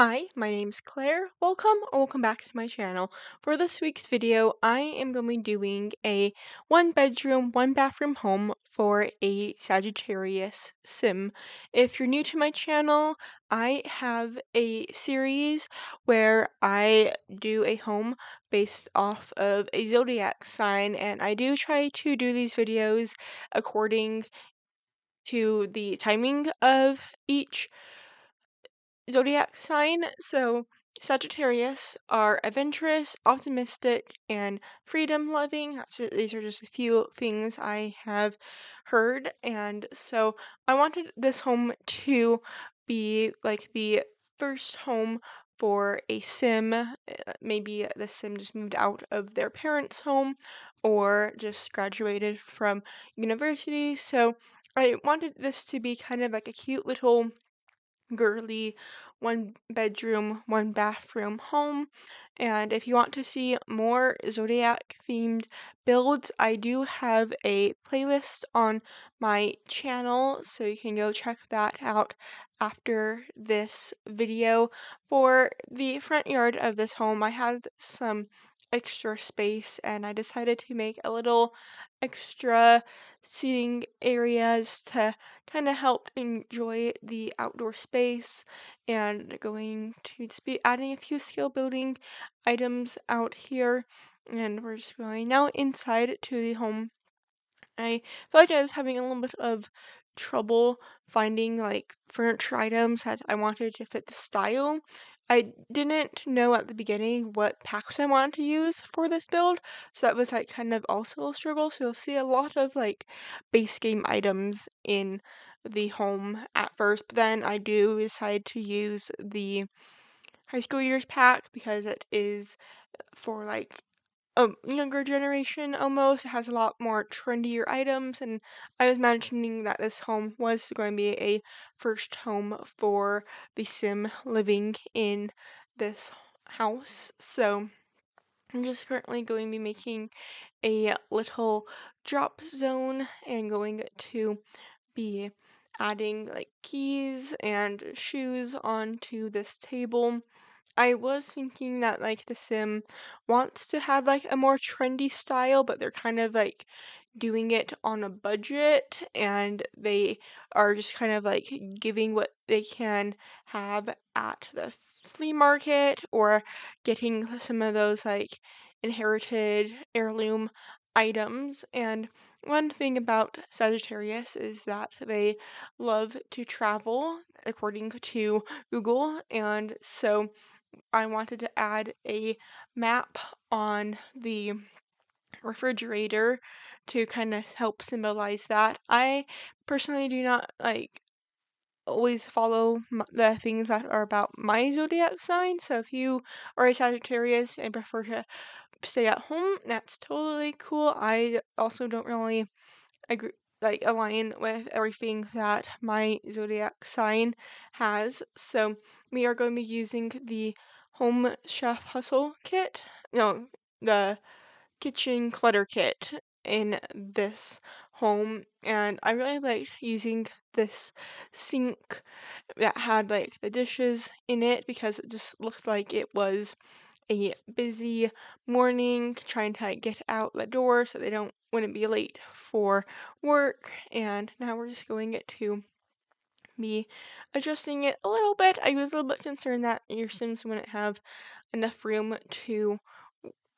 Hi, my name's Claire. Welcome back to my channel. For this week's video, I am going to be doing a one bedroom, one bathroom home for a Sagittarius sim. If you're new to my channel, I have a series where I do a home based off of a zodiac sign, and I do try to do these videos according to the timing of each zodiac sign. So, Sagittarius are adventurous, optimistic, and freedom loving. These are just a few things I have heard. And so, I wanted this home to be like the first home for a sim. Maybe the sim just moved out of their parents' home or just graduated from university. So, I wanted this to be kind of like a cute little girly one bedroom, one bathroom home. And if you want to see more zodiac themed builds, I do have a playlist on my channel, so you can go check that out after this video. For the front yard of this home, I had some extra space and I decided to make a little extra seating areas to kind of help enjoy the outdoor space, and going to just be adding a few skill building items out here. And we're just going now inside to the home. I feel like I was having a little bit of trouble finding like furniture items that I wanted to fit the style. I didn't know at the beginning what packs I wanted to use for this build, so that was like kind of also a struggle. So you'll see a lot of like base game items in the home at first, but then I do decide to use the high school years pack because it is for like a younger generation almost. It has a lot more trendier items, and I was mentioning that this home was going to be a first home for the sim living in this house. So I'm just currently going to be making a little drop zone and going to be adding like keys and shoes onto this table. I was thinking that like the sim wants to have like a more trendy style, but they're kind of like doing it on a budget, and they are just kind of like giving what they can have at the flea market or getting some of those like inherited heirloom items. And one thing about Sagittarius is that they love to travel according to Google, and so I wanted to add a map on the refrigerator to kind of help symbolize that. I personally do not like always follow the things that are about my zodiac sign. So if you are a Sagittarius and prefer to stay at home, that's totally cool. I also don't really agree like align with everything that my zodiac sign has. So we are going to be using the Home Chef Hustle kit. No, the kitchen clutter kit in this home, and I really liked using this sink that had like the dishes in it because it just looked like it was a busy morning trying to like, get out the door so they don't wouldn't be late for work. And now we're just going to be adjusting it a little bit. I was a little bit concerned that your Sims wouldn't have enough room to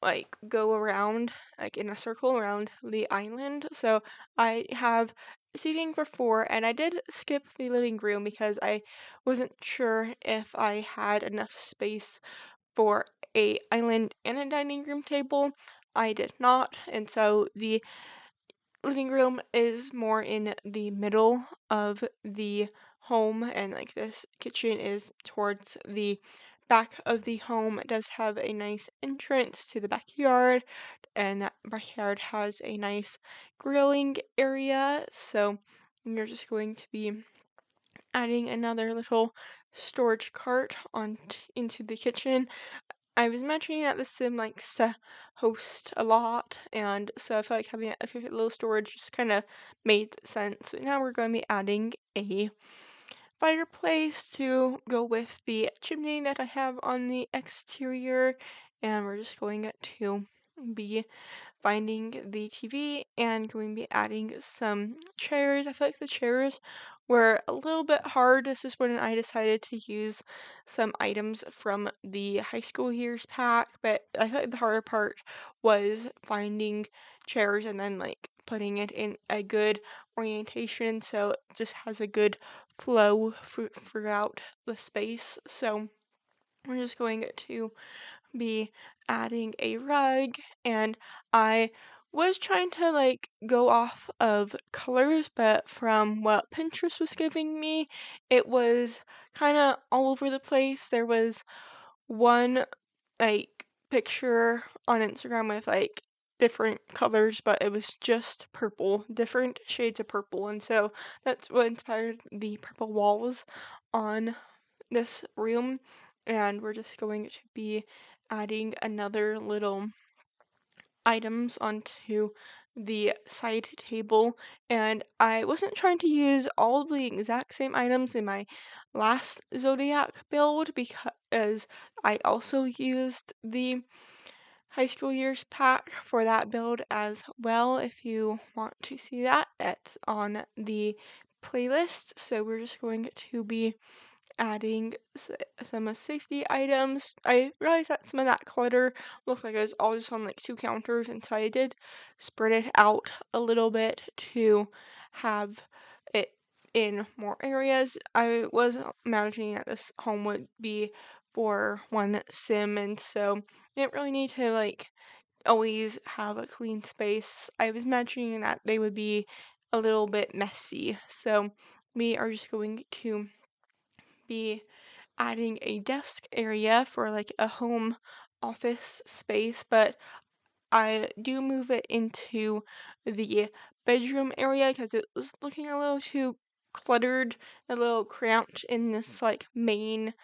like go around like in a circle around the island. So I have seating for four, and I did skip the living room because I wasn't sure if I had enough space for a island and a dining room table. I did not, and so the living room is more in the middle of the home, and like this kitchen is towards the back of the home. It does have a nice entrance to the backyard, and that backyard has a nice grilling area. So you're just going to be adding another little storage cart into the kitchen. I was mentioning that the sim likes to host a lot, and so I felt like having a little storage just kind of made sense. But now we're going to be adding a fireplace to go with the chimney that I have on the exterior, and we're just going to be finding the TV and going to be adding some chairs. I feel like the chairs were a little bit hard. This is when I decided to use some items from the high school years pack, but I feel like the harder part was finding chairs and then like putting it in a good orientation so it just has a good flow throughout the space. So we're just going to be adding a rug, and I was trying to like go off of colors, but from what Pinterest was giving me, it was kind of all over the place. There was one like picture on Instagram with like different colors, but it was just purple, different shades of purple, and so that's what inspired the purple walls on this room. And we're just going to be adding another little items onto the side table, and I wasn't trying to use all the exact same items in my last zodiac build because I also used the high school years pack for that build as well. If you want to see that, it's on the playlist. So we're just going to be adding some safety items. I realized that some of that clutter looked like it was all just on like two counters, and so I did spread it out a little bit to have it in more areas. I was imagining that this home would be for one sim, and so I didn't really need to like always have a clean space. I was imagining that they would be a little bit messy, so we are just going to be adding a desk area for like a home office space, but I do move it into the bedroom area because it was looking a little too cluttered, a little cramped in this like main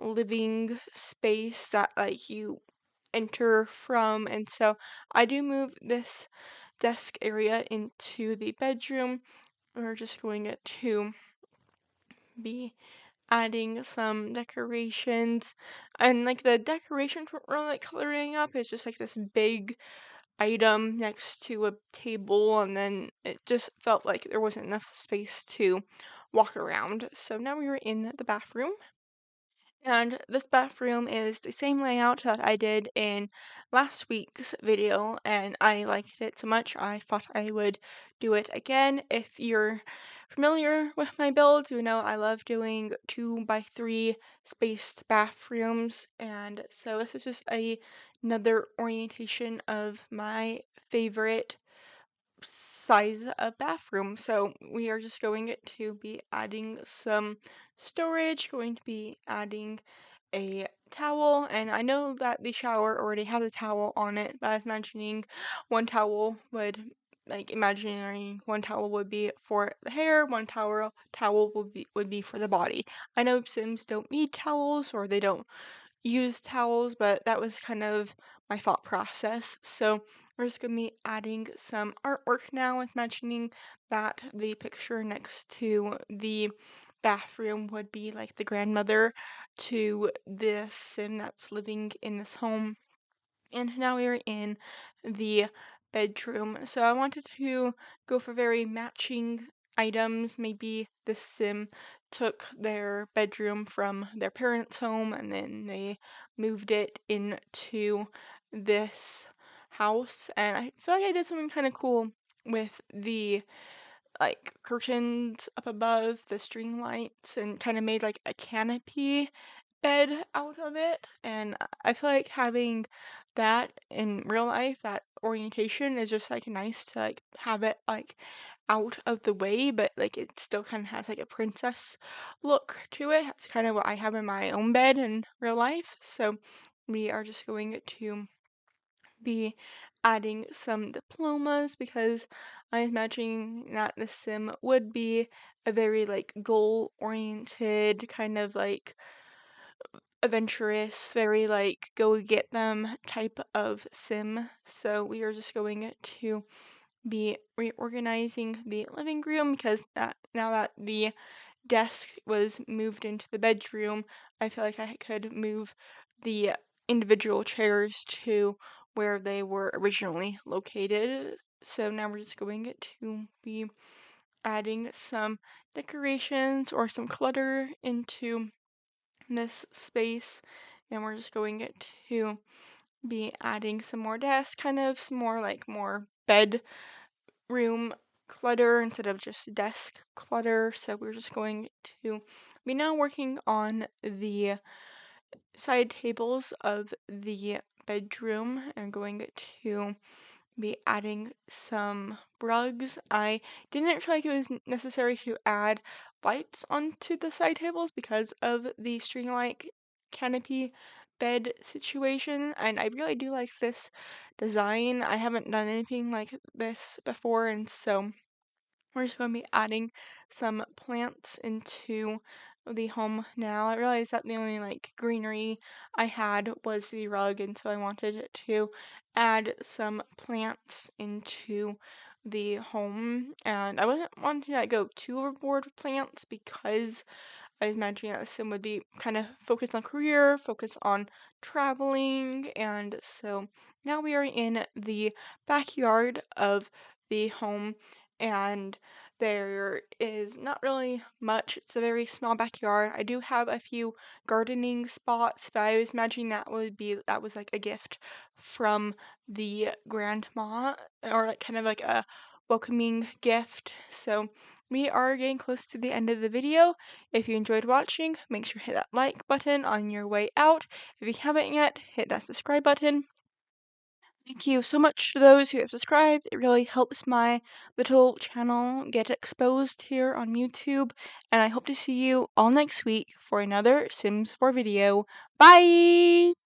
living space that like you enter from, and so I do move this desk area into the bedroom. We're just going to be adding some decorations, and like the decorations weren't really like coloring up. It's just like this big item next to a table, and then it just felt like there wasn't enough space to walk around. So now we were in the bathroom, and this bathroom is the same layout that I did in last week's video, and I liked it so much I thought I would do it again. If you're familiar with my builds, you know I love doing 2 by 3 spaced bathrooms, and so this is just another orientation of my favorite size of bathroom. So we are just going to be adding some storage, going to be adding a towel, and I know that the shower already has a towel on it, but I was imagining one towel would imagining one towel would be for the hair, one towel would be for the body. I know Sims don't need towels or they don't use towels, but that was kind of my thought process. So we're just gonna be adding some artwork now with mentioning that the picture next to the bathroom would be like the grandmother to the sim that's living in this home. And now we are in the bedroom. So I wanted to go for very matching items. Maybe the sim took their bedroom from their parents' home and then they moved it into this house. And I feel like I did something kind of cool with the like curtains up above, the string lights, and kind of made like a canopy bed out of it. And I feel like having that in real life, that orientation is just like nice to like have it like out of the way, but like it still kind of has like a princess look to it. That's kind of what I have in my own bed in real life. So we are just going to be adding some diplomas because I'm imagining that the sim would be a very like goal oriented kind of like adventurous, very like go get them type of sim. So we are just going to be reorganizing the living room because that now that the desk was moved into the bedroom, I feel like I could move the individual chairs to where they were originally located. So now we're just going to be adding some decorations or some clutter into this space, and we're just going to be adding some more desks, kind of some more like more bedroom clutter instead of just desk clutter. So we're just going to be now working on the side tables of the bedroom and going to be adding some rugs. I didn't feel like it was necessary to add lights onto the side tables because of the string-like canopy bed situation, and I really do like this design. I haven't done anything like this before, and so we're just going to be adding some plants into the home now. I realized that the only like greenery I had was the rug, and so I wanted to add some plants into the home. And I wasn't wanting to go too overboard with plants because I was imagining that Sim would be kind of focused on career, focused on traveling, and so now we are in the backyard of the home, and there is not really much. It's a very small backyard. I do have a few gardening spots, but I was imagining that was like a gift from the grandma, or like kind of like a welcoming gift. So we are getting close to the end of the video. If you enjoyed watching, make sure to hit that like button on your way out. If you haven't yet, hit that subscribe button. Thank you so much to those who have subscribed. It really helps my little channel get exposed here on YouTube. And I hope to see you all next week for another Sims 4 video. Bye!